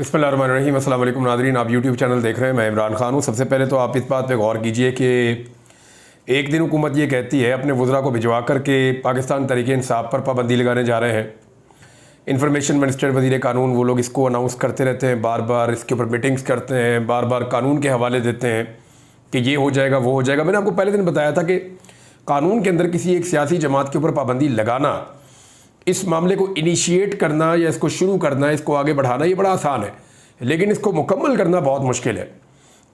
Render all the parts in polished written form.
बिस्मिल्लाहिर्रहमानिर्रहीम। अस्सलाम वालेकुम नाज़रीन, आप यूट्यूब चैनल देख रहे हैं। मैं इमरान खान हूँ। सबसे पहले तो आप इस बात पे गौर कीजिए कि एक दिन हुकूमत ये कहती है अपने वज़रा को भिजवा कर के पाकिस्तान तहरीक इंसाफ पर पाबंदी लगाने जा रहे हैं। इंफॉर्मेशन मिनिस्टर, वज़ीर कानून, वो लोग इसको अनाउंस करते रहते हैं, बार बार इसके ऊपर मीटिंग्स करते हैं, बार बार कानून के हवाले देते हैं कि ये हो जाएगा, वो हो जाएगा। मैंने आपको पहले दिन बताया था कि कानून के अंदर किसी एक सियासी जमात के ऊपर पाबंदी लगाना, इस मामले को इनिशिएट करना या इसको शुरू करना, इसको आगे बढ़ाना, ये बड़ा आसान है, लेकिन इसको मुकम्मल करना बहुत मुश्किल है।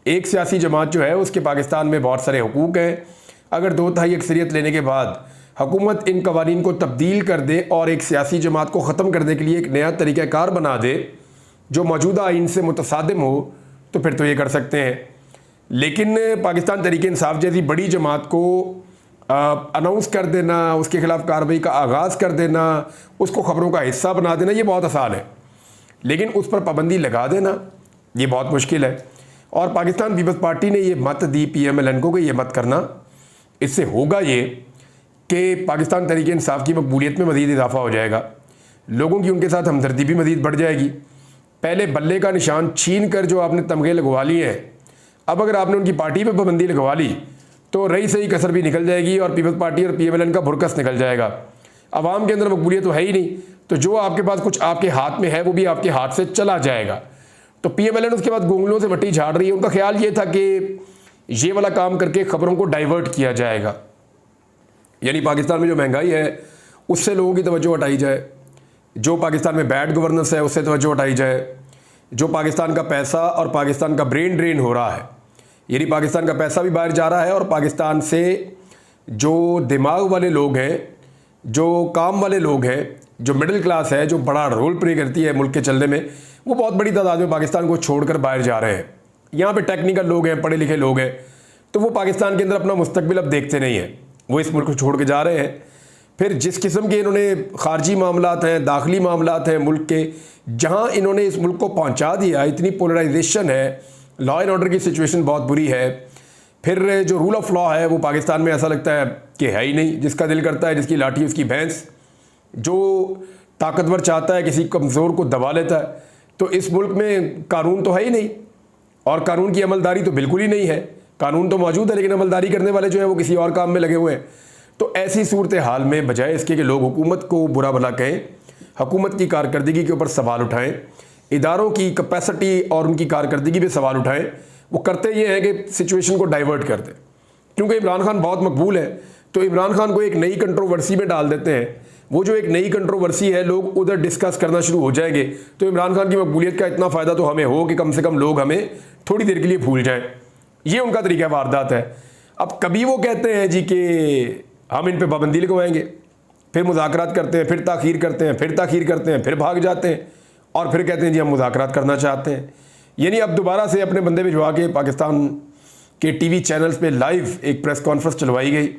एक सियासी जमात जो है उसके पाकिस्तान में बहुत सारे हुकूक हैं। अगर 2/3 अक्सरियत लेने के बाद हुकूमत इन कवानीन को तब्दील कर दे और एक सियासी जमात को ख़त्म करने के लिए एक नया तरीक़ाकार बना दे जो मौजूदा आइन से मुतसादिम हो, तो फिर तो ये कर सकते हैं। लेकिन पाकिस्तान तहरीक इंसाफ जैसी बड़ी जमात को अनाउंस कर देना, उसके ख़िलाफ़ कार्रवाई का आगाज़ कर देना, उसको ख़बरों का हिस्सा बना देना, ये बहुत आसान है। लेकिन उस पर पाबंदी लगा देना ये बहुत मुश्किल है। और पाकिस्तान पीपल्स पार्टी ने ये मत दी PMLN को कि ये मत करना। इससे होगा ये कि पाकिस्तान तहरीक इंसाफ की मकबूलियत में मज़ीद इजाफा हो जाएगा, लोगों की उनके साथ हमदर्दी भी मज़ीद बढ़ जाएगी। पहले बल्ले का निशान छीन कर जो आपने तमगे लगवा लिए हैं, अब अगर आपने उनकी पार्टी पर पाबंदी लगवा ली तो रही सही कसर भी निकल जाएगी और पीपल्स पार्टी और PMLN का भुरकस निकल जाएगा। अवाम के अंदर मकबूलियत तो है ही नहीं, तो जो आपके पास कुछ आपके हाथ में है वो भी आपके हाथ से चला जाएगा। तो PMLN उसके बाद गोंगलों से मट्टी झाड़ रही है। उनका ख्याल ये था कि ये वाला काम करके ख़बरों को डाइवर्ट किया जाएगा, यानी पाकिस्तान में जो महंगाई है उससे लोगों की तवज्जो हटाई जाए, जो पाकिस्तान में बैड गवर्नेंस है उससे तवज्जो हटाई जाए, जो पाकिस्तान का पैसा और पाकिस्तान का ब्रेन ड्रेन हो रहा है, यानी पाकिस्तान का पैसा भी बाहर जा रहा है और पाकिस्तान से जो दिमाग वाले लोग हैं, जो काम वाले लोग हैं, जो मिडिल क्लास है, जो बड़ा रोल प्ले करती है मुल्क के चलने में, वो बहुत बड़ी तादाद में पाकिस्तान को छोड़कर बाहर जा रहे हैं। यहाँ पे टेक्निकल लोग हैं, पढ़े लिखे लोग हैं, तो वो पाकिस्तान के अंदर अपना मुस्तकबिल अब देखते नहीं हैं, वो इस मुल्क को छोड़ के जा रहे हैं। फिर जिस किस्म के इन्होंने खारजी मामलात हैं, दाखिली मामलात हैं मुल्क के, जहाँ इन्होंने इस मुल्क को पहुँचा दिया, इतनी पोलराइजेशन है, लॉ एंड ऑर्डर की सिचुएशन बहुत बुरी है। फिर जो रूल ऑफ लॉ है वो पाकिस्तान में ऐसा लगता है कि है ही नहीं, जिसका दिल करता है, जिसकी लाठी उसकी भैंस, जो ताकतवर चाहता है किसी कमज़ोर को दबा लेता है। तो इस मुल्क में कानून तो है ही नहीं और कानून की अमलदारी तो बिल्कुल ही नहीं है। कानून तो मौजूद है लेकिन अमलदारी करने वाले जो हैं वो किसी और काम में लगे हुए हैं। तो ऐसी सूरत हाल में बजाय इसके कि लोग हुकूमत को बुरा भला कहें, हुकूमत की कारकर्दगी के ऊपर सवाल उठाएं, इदारों की कैपेसिटी और उनकी कारकर्दगी पे सवाल उठाएं, वो करते ये हैं कि सिचुएशन को डाइवर्ट कर दें। क्योंकि इमरान खान बहुत मकबूल है तो इमरान खान को एक नई कंट्रोवर्सी में डाल देते हैं। वो जो एक नई कंट्रोवर्सी है लोग उधर डिस्कस करना शुरू हो जाएंगे, तो इमरान खान की मकबूलियत का इतना फ़ायदा तो हमें हो कि कम से कम लोग हमें थोड़ी देर के लिए भूल जाएं। ये उनका तरीका वारदात है। अब कभी वो कहते हैं जी कि हम इन पर पाबंदी लगवाएंगे, फिर मुज़ाकरात करते हैं, फिर ताख़ीर करते हैं, फिर ताख़ीर करते हैं, फिर भाग जाते हैं और फिर कहते हैं जी हम मुज़ाकरात करना चाहते हैं। यानी अब दोबारा से अपने बंदे भिजवा के पाकिस्तान के TV चैनल्स पे लाइव एक प्रेस कॉन्फ्रेंस चलवाई गई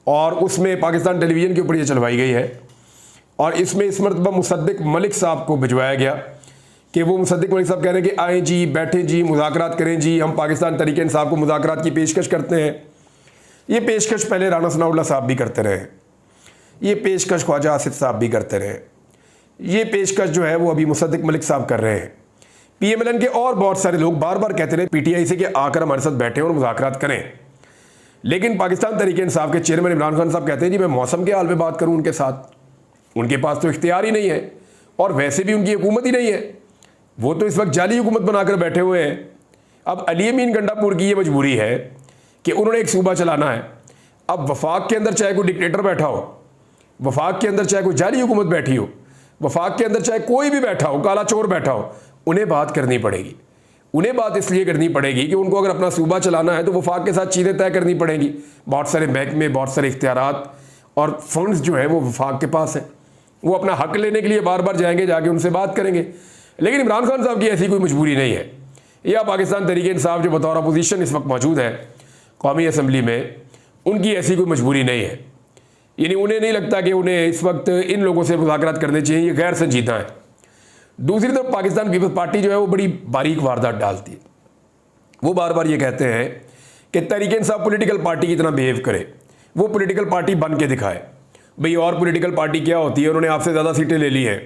और उसमें पाकिस्तान टेलीविज़न के ऊपर ये चलवाई गई है। और इसमें इस मरतबा मुसद्दिक मलिक साहब को भिजवाया गया कि वो मुसद्दिक मलिक साहब कह रहे हैं कि आएँ जी, बैठें जी, मुज़ाकरात करें जी, हम पाकिस्तान तहरीक इंसाफ को मुज़ाकरात की पेशकश करते हैं। ये पेशकश पहले राना सनाउल्लाह साहब भी करते रहे, ये पेशकश ख्वाजा आसिफ साहब भी करते रहे, ये पेशकश जो है वो अभी मुसद्दिक मलिक साहब कर रहे हैं। PMLN के और बहुत सारे लोग बार बार कहते रहे PTI से कि आकर हमारे साथ बैठें और मुज़ाकरात करें, लेकिन पाकिस्तान तहरीक इंसाफ के चेयरमैन इमरान खान साहब कहते हैं जी मैं मौसम के हाल में बात करूं उनके साथ। उनके पास तो इख्तियार ही नहीं है और वैसे भी उनकी हुकूमत ही नहीं है, वो तो इस वक्त जाली हुकूमत बनाकर बैठे हुए हैं। अब अली अमीन गंडापुर की ये मजबूरी है कि उन्होंने एक सूबा चलाना है। अब वफाक के अंदर चाहे कोई डिक्टेटर बैठा हो, वफाक के अंदर चाहे कोई जाली हुकूमत बैठी हो, वफाक के अंदर चाहे कोई भी बैठा हो, काला चोर बैठा हो, उन्हें बात करनी पड़ेगी। उन्हें बात इसलिए करनी पड़ेगी कि उनको अगर अपना सूबा चलाना है तो वफाक के साथ चीज़ें तय करनी पड़ेंगी। बहुत सारे महकमे, बहुत सारे इख्तियारात और फंड्स जो है वो वफाक के पास है, वो अपना हक लेने के लिए बार बार जाएंगे, जाके उनसे बात करेंगे। लेकिन इमरान खान साहब की ऐसी कोई मजबूरी नहीं है, या पाकिस्तान तहरीक इंसाफ जो बतौर अपोजिशन इस वक्त मौजूद है कौमी असम्बली में, उनकी ऐसी कोई मजबूरी नहीं है। यानी उन्हें नहीं लगता कि उन्हें इस वक्त इन लोगों से मुज़ाकरात करने चाहिए, ये गैर संजीदा है। दूसरी तरफ पाकिस्तान पीपल्स पार्टी जो है वो बड़ी बारीक वारदात डालती है। वो बार बार ये कहते हैं कि तहरीक इंसाफ पॉलिटिकल पार्टी की तरह बिहेव करे, वो पॉलिटिकल पार्टी बन के दिखाए। भाई और पॉलिटिकल पार्टी क्या होती है, उन्होंने आपसे ज़्यादा सीटें ले ली हैं,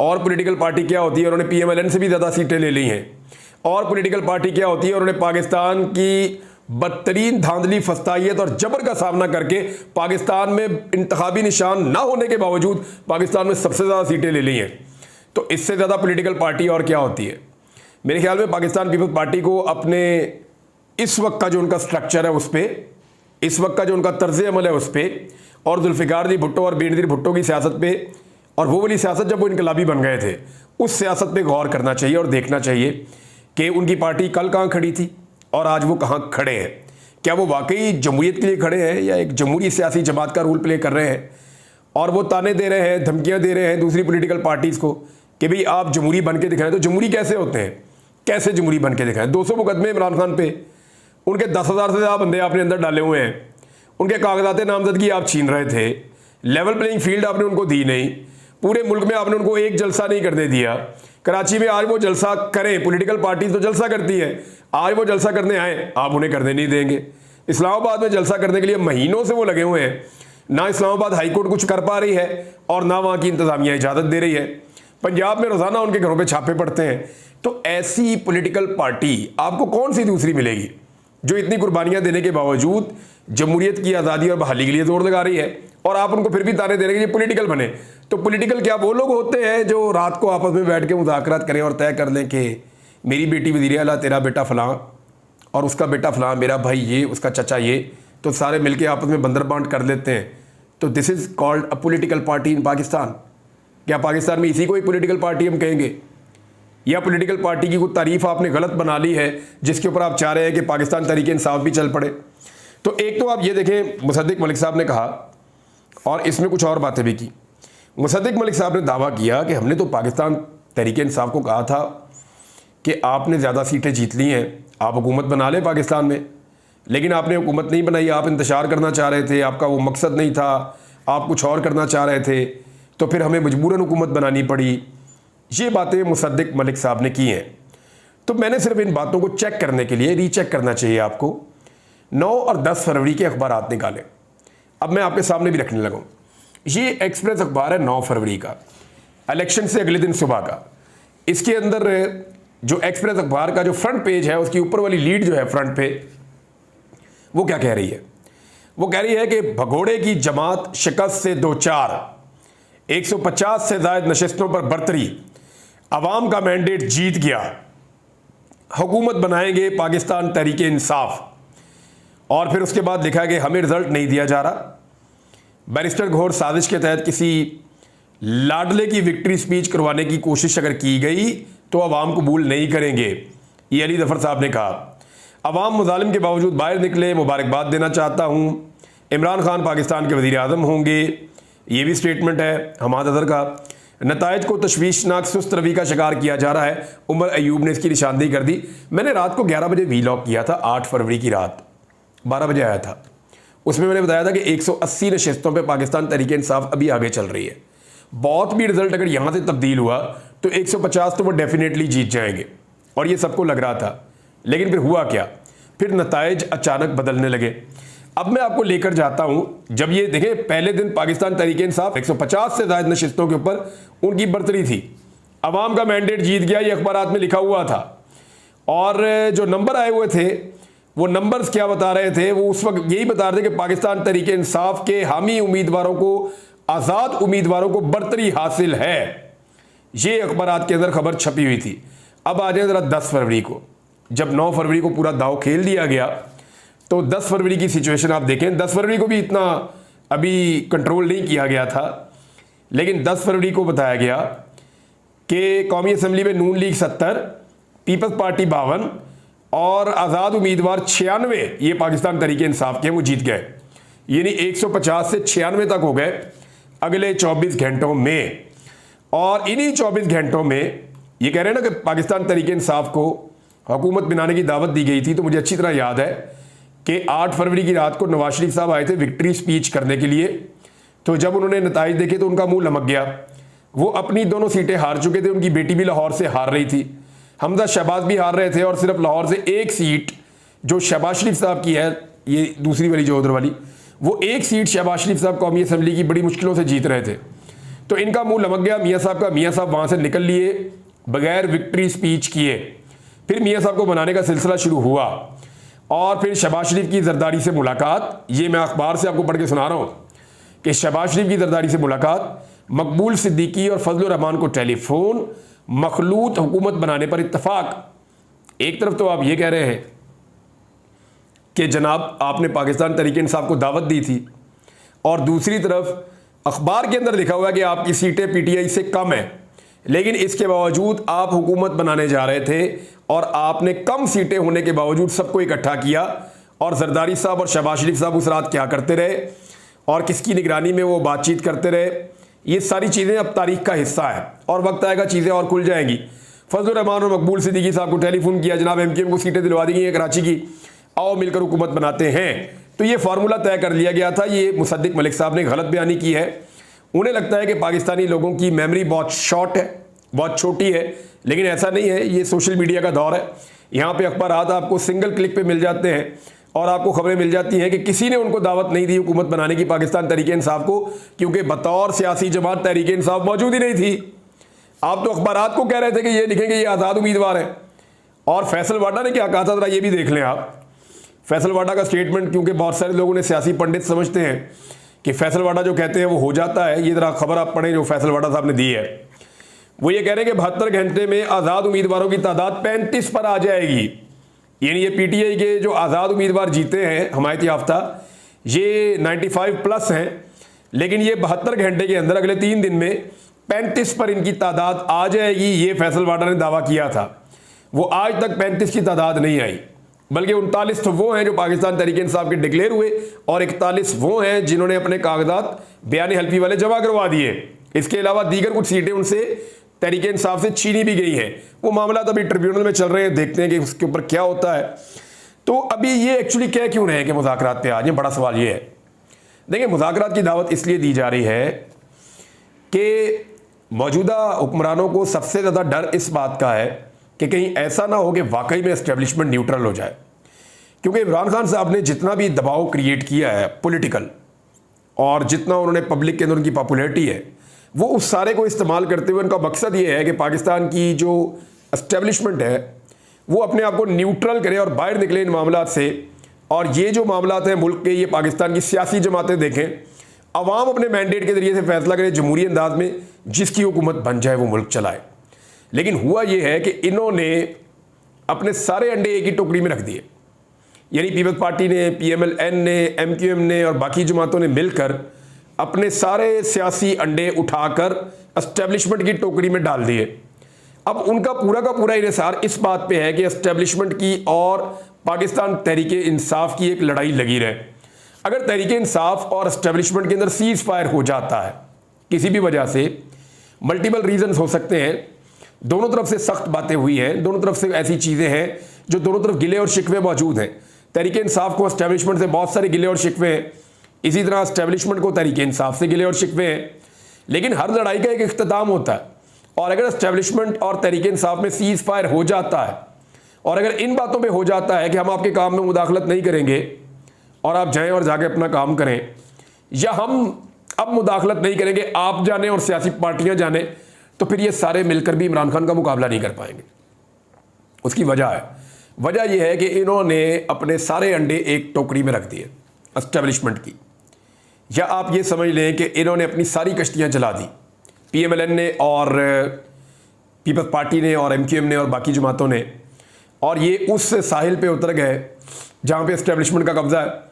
और पॉलिटिकल पार्टी क्या होती है, उन्होंने PMLN से भी ज़्यादा सीटें ले ली हैं। और पॉलिटिकल पार्टी क्या होती है, उन्होंने पाकिस्तान की बदतरीन धांधली, फस्तायत और जबर का सामना करके पाकिस्तान में इंतखाबी निशान ना होने के बावजूद पाकिस्तान में सबसे ज़्यादा सीटें ले ली हैं। तो इससे ज़्यादा पॉलिटिकल पार्टी और क्या होती है। मेरे ख्याल में पाकिस्तान पीपल्स पार्टी को अपने इस वक्त का जो उनका स्ट्रक्चर है उस पर, इस वक्त का जो उनका तर्ज अमल है उस पर, और जुल्फ़िकार अली भुट्टो और बेनज़ीर भुट्टो की सियासत पे, और वो वाली सियासत जब वो इनकलाबी बन गए थे, उस सियासत पे गौर करना चाहिए और देखना चाहिए कि उनकी पार्टी कल कहाँ खड़ी थी और आज वो कहाँ खड़े हैं। क्या वो वाकई जमहूरियत के लिए खड़े हैं या एक जमहूरी सियासी जमात का रोल प्ले कर रहे हैं, और वो ताने दे रहे हैं, धमकियाँ दे रहे हैं दूसरी पॉलिटिकल पार्टीज़ को कि भाई आप जमहूरी बन के दिखाएं। तो जमहूरी कैसे होते हैं, कैसे जमहूरी बन के दिखाएं। 200 मुकदमे इमरान खान पे, उनके 10,000 से ज़्यादा बंदे आपने अंदर डाले हुए हैं, उनके कागजात नामजदगी आप छीन रहे थे, लेवल प्लेइंग फील्ड आपने उनको दी नहीं, पूरे मुल्क में आपने उनको एक जलसा नहीं करने दिया। कराची में आज वो जलसा करें, पॉलिटिकल पार्टी तो जलसा करती है, आज वो जलसा करने आए, आप उन्हें करने नहीं देंगे। इस्लामाबाद में जलसा करने के लिए महीनों से वो लगे हुए हैं, ना इस्लामाबाद हाईकोर्ट कुछ कर पा रही है और ना वहाँ की इंतजामिया इजाज़त दे रही है। पंजाब में रोज़ाना उनके घरों पे छापे पड़ते हैं। तो ऐसी पॉलिटिकल पार्टी आपको कौन सी दूसरी मिलेगी जो इतनी कुर्बानियाँ देने के बावजूद जमहूरियत की आज़ादी और बहाली के लिए जोर लगा रही है, और आप उनको फिर भी ताने दे रहे हैं कि पॉलिटिकल बने। तो पॉलिटिकल क्या वो लोग होते हैं जो रात को आपस में बैठ के मुज़ाकरात करें और तय कर लें कि मेरी बेटी वज़ीर आला, तेरा बेटा फलां, और उसका बेटा फलां, मेरा भाई ये, उसका चचा ये, तो सारे मिलके आपस में बंदर बांट कर लेते हैं। तो this is called a political party इन पाकिस्तान। क्या पाकिस्तान में इसी को एक पॉलिटिकल पार्टी हम कहेंगे, या पॉलिटिकल पार्टी की कोई तारीफ आपने गलत बना ली है जिसके ऊपर आप चाह रहे हैं कि पाकिस्तान तहरीक इंसाफ भी चल पड़े। तो एक तो आप ये देखें, मुसद्दिक मलिक साहब ने कहा, और इसमें कुछ और बातें भी की। मुसद्दिक मलिक साहब ने दावा किया कि हमने तो पाकिस्तान तहरीक इंसाफ को कहा था कि आपने ज़्यादा सीटें जीत ली हैं, आप हुकूमत बना लें पाकिस्तान में, लेकिन आपने हुकूमत नहीं बनाई, आप इंतशार करना चाह रहे थे, आपका वो मकसद नहीं था, आप कुछ और करना चाह रहे थे, तो फिर हमें मजबूरन हुकूमत बनानी पड़ी। ये बातें मुसद्दिक मलिक साहब ने की हैं। तो मैंने सिर्फ इन बातों को चेक करने के लिए, रीचेक करना चाहिए आपको, 9 और 10 फरवरी के अखबारात निकाले। अब मैं आपके सामने भी रखने लगा। ये एक्सप्रेस अखबार है 9 फरवरी का, इलेक्शन से अगले दिन सुबह का। इसके अंदर जो एक्सप्रेस अखबार का जो फ्रंट पेज है, उसकी ऊपर वाली लीड जो है फ्रंट पे, वो क्या कह रही है? वो कह रही है कि भगोड़े की जमात शिकस्त से दो चार, 150 से ज़ायद नशिस्तों पर बरतरी, अवाम का मैंडेट जीत गया, हुकूमत बनाएंगे पाकिस्तान तहरीक इंसाफ। और फिर उसके बाद लिखा है कि हमें रिजल्ट नहीं दिया जा रहा। बैरिस्टर घोर साजिश के तहत किसी लाडले की विक्ट्री स्पीच करवाने की कोशिश अगर की गई तो अवाम कबूल नहीं करेंगे, ये अली जफर साहब ने कहा। अवाम मुजालिम के बावजूद बाहर निकले, मुबारकबाद देना चाहता हूँ। इमरान खान पाकिस्तान के वज़ीर आज़म होंगे, ये भी स्टेटमेंट है हमाद अज़हर का। नताइज को तशवीशनाक सुस्त रवि का शिकार किया जा रहा है, उमर अयूब ने इसकी निशानदेही कर दी। मैंने रात को 11 बजे वीलॉग किया था, 8 फरवरी की रात 12 बजे आया था। उसमें मैंने बताया था कि 180 नशिस्तों पे पाकिस्तान तहरीक इंसाफ अभी आगे चल रही है। बहुत भी रिजल्ट अगर यहाँ से तब्दील हुआ तो 150 तो वो डेफिनेटली जीत जाएंगे, और ये सबको लग रहा था। लेकिन फिर हुआ क्या? फिर नताइज अचानक बदलने लगे। अब मैं आपको लेकर जाता हूं, जब ये देखें पहले दिन पाकिस्तान तहरीक इंसाफ 150 से ज़ायद नशिस्तों के ऊपर उनकी बरतरी थी, अवाम का मैंडेट जीत गया, ये अखबारात में लिखा हुआ था। और जो नंबर आए हुए थे वो नंबर्स क्या बता रहे थे? वो उस वक्त यही बता रहे थे कि पाकिस्तान तहरीक इंसाफ के हामी उम्मीदवारों को, आज़ाद उम्मीदवारों को बरतरी हासिल है। ये अखबारात के अंदर खबर छपी हुई थी। अब आ जाए ज़रा 10 फरवरी को, जब 9 फरवरी को पूरा दाव खेल दिया गया तो 10 फरवरी की सिचुएशन आप देखें। 10 फरवरी को भी इतना अभी कंट्रोल नहीं किया गया था, लेकिन 10 फरवरी को बताया गया कि कौमी असम्बली में नून लीग 70, पीपल्स पार्टी 52 और आज़ाद उम्मीदवार 96, ये पाकिस्तान तहरीक इंसाफ के वो जीत गए। यानी 150 से 96 तक हो गए अगले 24 घंटों में। और इन्हीं 24 घंटों में ये कह रहे हैं ना कि पाकिस्तान तहरीक इंसाफ को हुकूमत बनाने की दावत दी गई थी। तो मुझे अच्छी तरह याद है कि 8 फरवरी की रात को नवाज शरीफ साहब आए थे विक्ट्री स्पीच करने के लिए। तो जब उन्होंने नताइज देखे तो उनका मुंह लमक गया। वो अपनी दोनों सीटें हार चुके थे, उनकी बेटी भी लाहौर से हार रही थी, हमजा शहबाज भी हार रहे थे, और सिर्फ लाहौर से एक सीट जो शहबाज शरीफ साहब की है, ये दूसरी वाली जो उधर वाली, वो एक सीट शहबाज शरीफ साहब कौमी असम्बली की बड़ी मुश्किलों से जीत रहे थे। तो इनका मुंह लमक गया मियाँ साहब का। मियाँ साहब वहाँ से निकल लिए बगैर विक्ट्री स्पीच किए। फिर मियाँ साहब को मनाने का सिलसिला शुरू हुआ और फिर शहबाज शरीफ की जरदारी से मुलाकात। ये मैं अखबार से आपको पढ़ के सुना रहा हूँ कि शहबाज शरीफ की जरदारी से मुलाकात, मकबूल सिद्दीकी और फजलुर रहमान को टेलीफोन, मखलूत हुकूमत बनाने पर इत्तफाक। एक तरफ तो आप ये कह रहे हैं कि जनाब आपने पाकिस्तान तहरीक इंसाफ को दावत दी थी, और दूसरी तरफ अखबार के अंदर लिखा हुआ है कि आपकी सीटें पीटीआई से कम है, लेकिन इसके बावजूद आप हुकूमत बनाने जा रहे थे और आपने कम सीटें होने के बावजूद सबको इकट्ठा किया। और जरदारी साहब और शहबाज शरीफ साहब उस रात क्या करते रहे और किसकी निगरानी में वो बातचीत करते रहे, ये सारी चीज़ें अब तारीख का हिस्सा है और वक्त आएगा चीज़ें और खुल जाएंगी। फजलुर रहमान और मकबूल सिद्दीकी साहब को टेलीफोन किया, जनाब एमकेएम को सीटें दिलवा दी गई हैं कराची की, आओ मिलकर हुकूमत बनाते हैं। तो ये फार्मूला तय कर लिया गया था। ये मुसद्दिक मलिक साहब ने गलत बयानी की है। उन्हें लगता है कि पाकिस्तानी लोगों की मेमोरी बहुत शॉर्ट है, बहुत छोटी है, लेकिन ऐसा नहीं है। ये सोशल मीडिया का दौर है, यहाँ पे अखबारात आपको सिंगल क्लिक पे मिल जाते हैं और आपको खबरें मिल जाती हैं कि किसी ने उनको दावत नहीं दी हुकूमत बनाने की पाकिस्तान तहरीक इंसाफ को, क्योंकि बतौर सियासी जमात तहरीक इंसाफ मौजूद ही नहीं थी। आप तो अखबारात को कह रहे थे कि ये लिखेंगे ये आज़ाद उम्मीदवार हैं, और फैसल वाडा ने क्या कहा था ज़रा ये भी देख लें आप। फैसल वाडा का स्टेटमेंट, क्योंकि बहुत सारे लोगों ने सियासी पंडित समझते हैं कि फैसल वाडा जो कहते हैं वो हो जाता है। ये ज़रा खबर आप पढ़ें जो फैसल वाडा साहब ने दी है। वो ये कह रहे हैं कि 72 घंटे में आज़ाद उम्मीदवारों की तादाद 35 पर आ जाएगी। यानी ये पीटीआई के जो आज़ाद उम्मीदवार जीते हैं हमायत याफ्ता, ये 95 प्लस हैं, लेकिन ये 72 घंटे के अंदर अगले 3 दिन में 35 पर इनकी तादाद आ जाएगी। ये फैसल वाडा ने दावा किया था। वो आज तक 35 की तादाद नहीं आई, बल्कि 39 तो वो हैं जो पाकिस्तान तहरीक इंसाफ के डिक्लेयर हुए और 41 वो हैं जिन्होंने अपने कागजात बयान हल्फी वाले जमा करवा दिए। इसके अलावा दीगर कुछ सीटें उनसे तहरीक इंसाफ से छीनी भी गई हैं। वो मामला अभी ट्रिब्यूनल में चल रहे हैं, देखते हैं कि उसके ऊपर क्या होता है। तो अभी ये एक्चुअली कह क्यों रहे हैं कि मुज़ाकरात पे आज, ये बड़ा सवाल ये है। देखिए, मुज़ाकरात की दावत इसलिए दी जा रही है कि मौजूदा हुक्मरानों को सबसे ज़्यादा डर इस बात का है कि कहीं ऐसा ना हो कि वाकई में एस्टेब्लिशमेंट न्यूट्रल हो जाए। क्योंकि इमरान खान साहब ने जितना भी दबाव क्रिएट किया है पॉलिटिकल, और जितना उन्होंने पब्लिक के अंदर उनकी पॉपुलैरिटी है, वो उस सारे को इस्तेमाल करते हुए उनका मकसद ये है कि पाकिस्तान की जो एस्टेब्लिशमेंट है वो अपने आप को न्यूट्रल करे और बाहर निकले इन मामलात से। और ये जो मामलात हैं मुल्क के, ये पाकिस्तान की सियासी जमातें देखें, अवाम अपने मैंडेट के जरिए से फैसला करे जमहूरी अंदाज में, जिसकी हुकूमत बन जाए वो मुल्क चलाए। लेकिन हुआ ये है कि इन्होंने अपने सारे अंडे एक ही टोकरी में रख दिए। यानी पीपल्स पार्टी ने, PMLN ने, MQM ने और बाकी जमातों ने मिलकर अपने सारे सियासी अंडे उठाकर एस्टेब्लिशमेंट की टोकरी में डाल दिए। अब उनका पूरा का पूरा इन्हिसार इस बात पे है कि एस्टेब्लिशमेंट की और पाकिस्तान तहरीक इंसाफ की एक लड़ाई लगी रहे। अगर तहरीक इंसाफ और एस्टेब्लिशमेंट के अंदर सीज फायर हो जाता है किसी भी वजह से, मल्टीपल रीजंस हो सकते हैं, दोनों तरफ से सख्त बातें हुई हैं, दोनों तरफ से ऐसी चीज़ें हैं जो दोनों तरफ गिले और शिकवे मौजूद हैं। तहरीक इंसाफ को एस्टेब्लिशमेंट से बहुत सारे गिले और शिकवे हैं, इसी तरह एस्टेब्लिशमेंट को तहरीक इंसाफ से गिले और शिकवे हैं। लेकिन हर लड़ाई का एक इख्तिताम होता है, और अगर एस्टेब्लिशमेंट और तहरीक इंसाफ में सीज फायर हो जाता है, और अगर इन बातों पे हो जाता है कि हम आपके काम में मुदाखलत नहीं करेंगे और आप जाएं और जाके अपना काम करें, या हम अब मुदाखलत नहीं करेंगे, आप जाने और सियासी पार्टियां जाने, तो फिर ये सारे मिलकर भी इमरान खान का मुकाबला नहीं कर पाएंगे। उसकी वजह यह है कि इन्होंने अपने सारे अंडे एक टोकरी में रख दिए एस्टेब्लिशमेंट की, या आप ये समझ लें कि इन्होंने अपनी सारी कश्तियां जला दी। PMLN ने और पीपल्स पार्टी ने और MQM ने और बाकी जमातों ने, और ये उस साहिल पे उतर गए जहाँ पे एस्टेब्लिशमेंट का कब्जा है।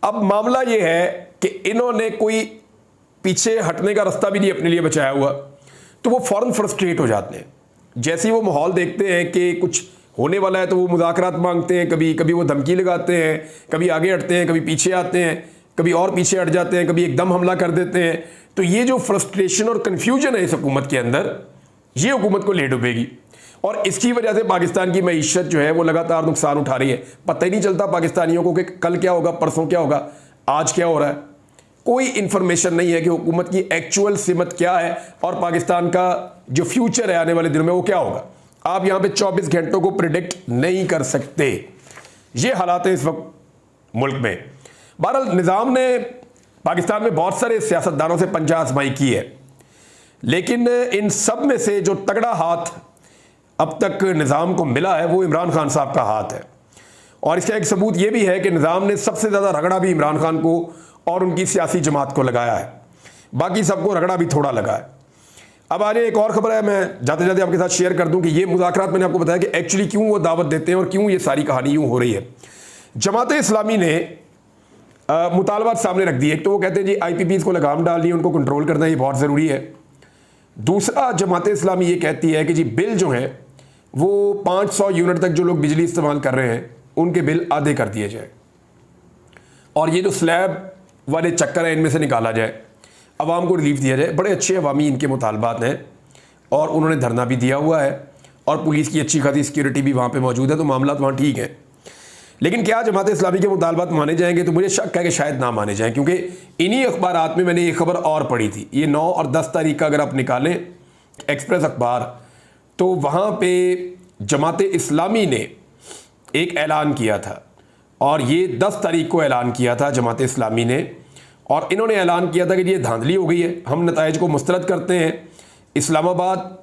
अब मामला ये है कि इन्होंने कोई पीछे हटने का रास्ता भी नहीं अपने लिए बचाया हुआ, तो वो फ़ौरन फ्रस्ट्रेट हो जाते हैं। जैसे ही वो माहौल देखते हैं कि कुछ होने वाला है तो वो मुज़ाकरात मांगते हैं, कभी वो धमकी लगाते हैं, कभी आगे हटते हैं, कभी पीछे आते हैं, कभी और पीछे हट जाते हैं, कभी एकदम हमला कर देते हैं। तो ये जो फ्रस्ट्रेशन और कन्फ्यूजन है इस हुकूमत के अंदर, ये हुकूमत को ले डूबेगी, और इसकी वजह से पाकिस्तान की मईशत जो है वो लगातार नुकसान उठा रही है। पता ही नहीं चलता पाकिस्तानियों को कि कल क्या होगा, परसों क्या होगा, आज क्या हो रहा है। कोई इंफॉर्मेशन नहीं है कि हुकूमत की एक्चुअल सिमत क्या है और पाकिस्तान का जो फ्यूचर है आने वाले दिनों में वो क्या होगा। आप यहाँ पे 24 घंटों को प्रिडिक्ट नहीं कर सकते। ये हालात है इस वक्त मुल्क में। बहरहाल निज़ाम ने पाकिस्तान में बहुत सारे सियासतदानों से पंजा आजमाई की है, लेकिन इन सब में से जो तगड़ा हाथ अब तक निज़ाम को मिला है वो इमरान खान साहब का हाथ है। और इसका एक सबूत ये भी है कि निज़ाम ने सबसे ज़्यादा रगड़ा भी इमरान खान को और उनकी सियासी जमात को लगाया है, बाकी सबको रगड़ा भी थोड़ा लगा है। अब आगे एक और खबर है, मैं जाते जाते आपके साथ शेयर कर दूं कि ये मुज़ाकरात मैंने आपको बताया कि एक्चुअली क्यों वो दावत देते हैं और क्यों ये सारी कहानी यूँ हो रही है। जमात इस्लामी ने मुतालबात सामने रख दिए। एक तो वो कहते हैं जी IPPs को लगाम डालनी है, उनको कंट्रोल करना ये बहुत ज़रूरी है। दूसरा, जमात इस्लामी ये कहती है कि जी बिल जो है वो 500 यूनिट तक जो लोग बिजली इस्तेमाल कर रहे हैं उनके बिल आधे कर दिए जाए और ये जो स्लैब वाले चक्कर हैं इनमें से निकाला जाए, अवाम को रिलीफ दिया जाए। बड़े अच्छे अवामी इनके मुतालबात हैं और उन्होंने धरना भी दिया हुआ है और पुलिस की अच्छी खासी सिक्योरिटी भी वहाँ पे मौजूद है, तो मामला वहाँ ठीक है। लेकिन क्या जमात इस्लामी के मुतालबात माने जाएंगे? तो मुझे शक है कि शायद ना माने जाएं, क्योंकि इन्हीं अखबारात में मैंने ये खबर और पढ़ी थी। ये 9 और 10 तारीख का अगर आप निकालें एक्सप्रेस अखबार, तो वहाँ पे जमात इस्लामी ने एक ऐलान किया था और ये 10 तारीख को ऐलान किया था जमात इस्लामी ने, और इन्होंने ऐलान किया था कि ये धांधली हो गई है, हम नताइज को मुस्तरद करते हैं। इस्लामाबाद,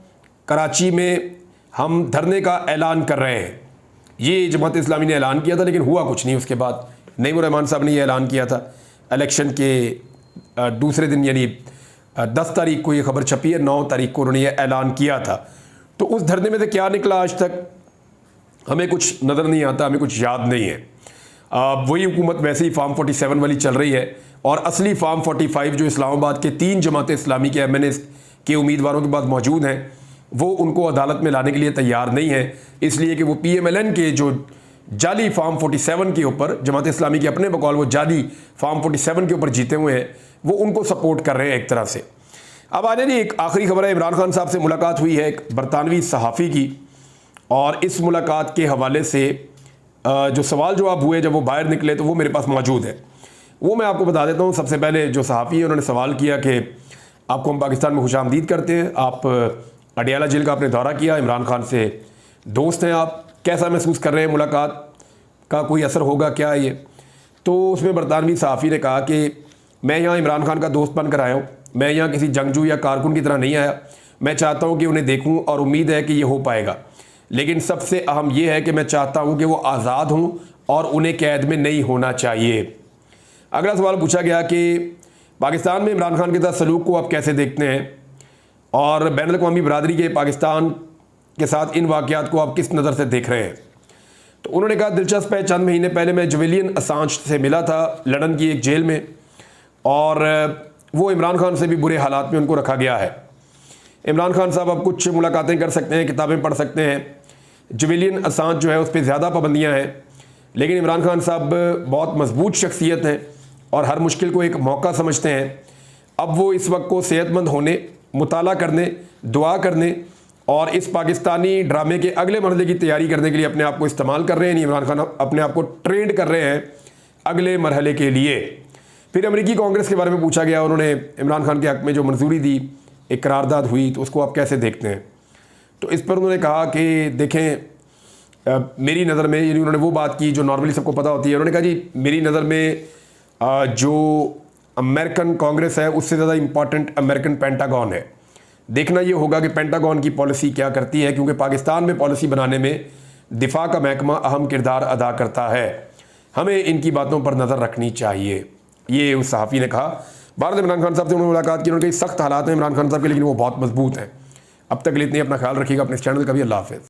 कराची में हम धरने का ऐलान कर रहे हैं। ये जमात इस्लामी ने ऐलान किया था, लेकिन हुआ कुछ नहीं। उसके बाद नईमुर रहमान साहब ने ये ऐलान किया था इलेक्शन के दूसरे दिन, यानी 10 तारीख को ये खबर छपी है, 9 तारीख को उन्होंने ये ऐलान किया था। तो उस धरने में से क्या निकला आज तक हमें कुछ नज़र नहीं आता, हमें कुछ याद नहीं है। वही हुकूमत वैसे ही फार्म 47 वाली चल रही है और असली फार्म 45 जो इस्लामाबाद के 3 जमात इस्लामी के MNA के उम्मीदवारों के पास मौजूद हैं, वो उनको अदालत में लाने के लिए तैयार नहीं है, इसलिए कि वो PMLN के जो जाली फार्म 47 के ऊपर, जमात इस्लामी के अपने बकौल वो जाली फार्म 47 के ऊपर जीते हुए हैं, वो उनको सपोर्ट कर रहे हैं एक तरह से। अब आने जी एक आखिरी खबर है, इमरान खान साहब से मुलाकात हुई है एक बरतानवी सहाफ़ी की, और इस मुलाकात के हवाले से जो सवाल जवाब हुए जब वो बाहर निकले तो वो मेरे पास मौजूद है, वो मैं आपको बता देता हूँ। सबसे पहले जो सहाफ़ी है उन्होंने सवाल किया कि आपको हम पाकिस्तान में खुशामदीद करते हैं, आप अडियाला जेल का आपने दौरा किया, इमरान खान से दोस्त हैं आप, कैसा महसूस कर रहे हैं, मुलाकात का कोई असर होगा क्या ये? तो उसमें बरतानवी सहाफ़ी ने कहा कि मैं यहाँ इमरान खान का दोस्त बनकर आया हूँ, मैं यहाँ किसी जंगजू या कारकुन की तरह नहीं आया, मैं चाहता हूँ कि उन्हें देखूँ और उम्मीद है कि ये हो पाएगा, लेकिन सबसे अहम ये है कि मैं चाहता हूँ कि वो आज़ाद हों और उन्हें कैद में नहीं होना चाहिए। अगला सवाल पूछा गया कि पाकिस्तान में इमरान खान के साथ सलूक को आप कैसे देखते हैं और बैनुल अक़वामी बरादरी के पाकिस्तान के साथ इन वाक़यात को आप किस नज़र से देख रहे हैं? तो उन्होंने कहा दिलचस्प है, चंद महीने पहले मैं जुलियन असांज से मिला था लंदन की एक जेल में, और वो इमरान खान से भी बुरे हालात में उनको रखा गया है। इमरान खान साहब अब कुछ मुलाकातें कर सकते हैं, किताबें पढ़ सकते हैं, जुलियन असांज जो है उस पर ज़्यादा पाबंदियाँ हैं, लेकिन इमरान खान साहब बहुत मजबूत शख्सियत हैं और हर मुश्किल को एक मौका समझते हैं। अब वो इस वक्त को सेहतमंद होने, मुताला करने, दुआ करने और इस पाकिस्तानी ड्रामे के अगले मरहले की तैयारी करने के लिए अपने आप को इस्तेमाल कर रहे हैं। इमरान खान अपने आप को ट्रेंड कर रहे हैं अगले मरहले के लिए। फिर अमेरिकी कांग्रेस के बारे में पूछा गया, उन्होंने इमरान खान के हक़ में जो मंजूरी दी, एक करारदाद हुई, तो उसको आप कैसे देखते हैं? तो इस पर उन्होंने कहा कि देखें मेरी नज़र में, यानी उन्होंने वो बात की जो नॉर्मली सबको पता होती है। उन्होंने कहा जी मेरी नज़र में जो अमेरिकन कांग्रेस है उससे ज़्यादा इम्पॉर्टेंट अमेरिकन पेंटागन है। देखना ये होगा कि पेंटागन की पॉलिसी क्या करती है, क्योंकि पाकिस्तान में पॉलिसी बनाने में दिफा का महकमा अहम किरदार अदा करता है, हमें इनकी बातों पर नज़र रखनी चाहिए, ये उस सहाफ़ी ने कहा। बाद इमरान खान साहब से उन्होंने मुलाकात की, उन्होंने कहा सख्त हालात हैं इमरान खान साहब के, लेकिन वो बहुत मजबूत हैं। अब तक के लिए इतनी अपना ख्याल रखिएगा, अपने इस चैनल का भी। अल्लाह हाफ़िज़।